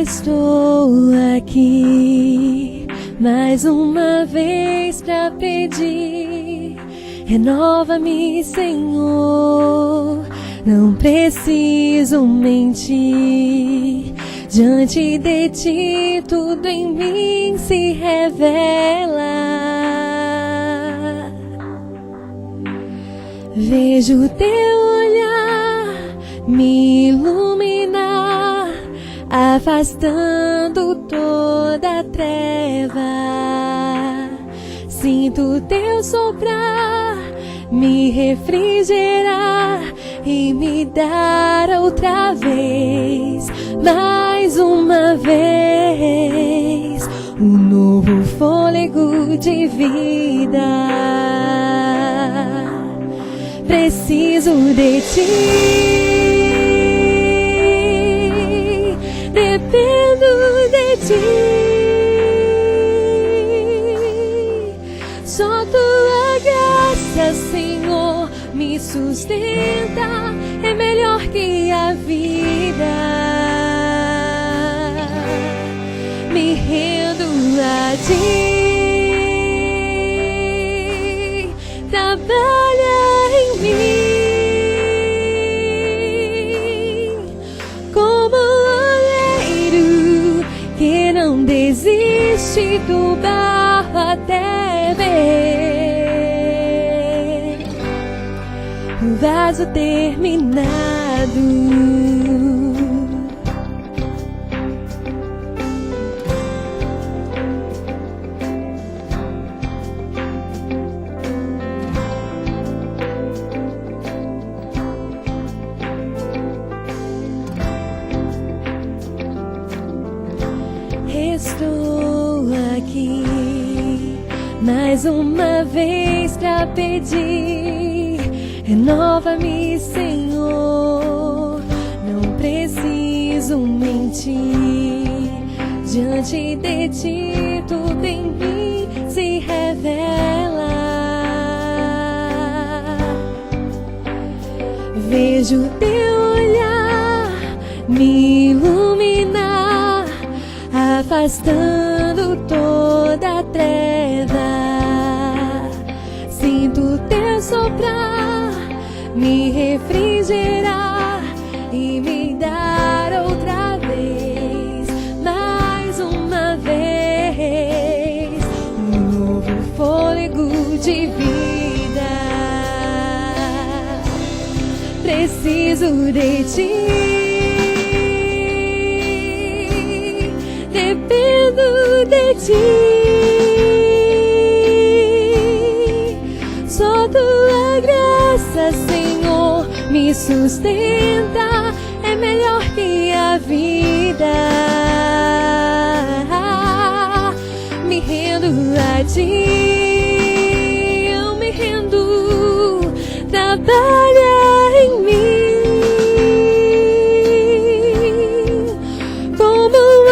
Estou aqui mais uma vez pra pedir, renova-me, Senhor. Não preciso mentir, diante de ti tudo em mim se revela. Vejo teu olhar me iluminar, afastando toda treva. Sinto teu soprar me refrigerar e me dar outra vez, mais uma vez, um novo fôlego de vida. Preciso de ti, dependo de ti. Só tua graça, Senhor, me sustenta, é melhor que a vida. Me rendo a ti, trabalha em mim, como oleiro que não desiste do barro até ver o vaso terminado. Estou aqui mais uma vez pra pedir, renova-me, Senhor. Não preciso mentir, diante de ti tudo em mim se revela. Vejo teu olhar me iluminar, afastando toda treva. Sinto teu soprar me refrigerar e me dar outra vez, mais uma vez, um novo fôlego de vida. Preciso de ti, dependo de ti. Só tua graça, Senhor, me sustenta, é melhor que a vida. Me rendo a ti, eu me rendo, trabalha em mim, como um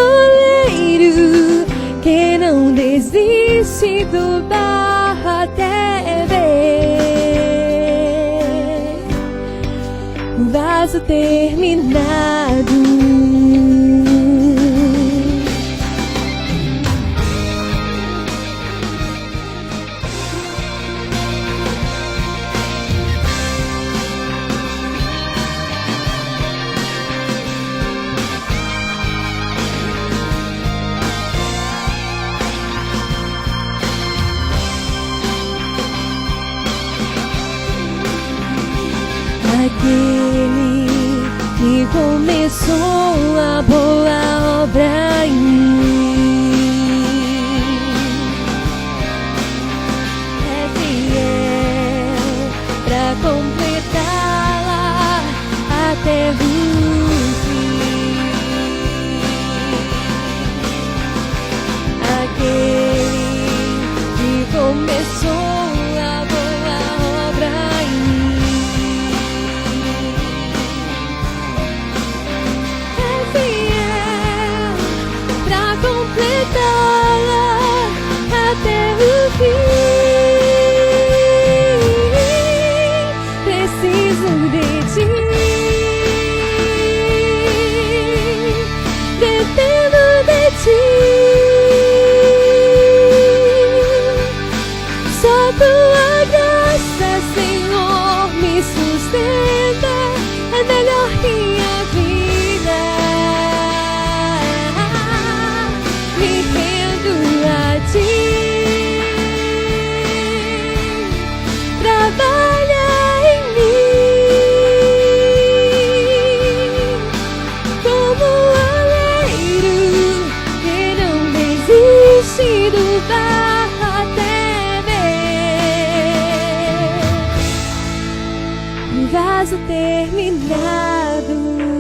oleiro que não desiste do barro até ver o vaso terminado. Aquele que começou a boa obra em mim é fiel pra completá-la até o fim. Aquele que começou a boa obra em mim é fiel pra um vaso terminado.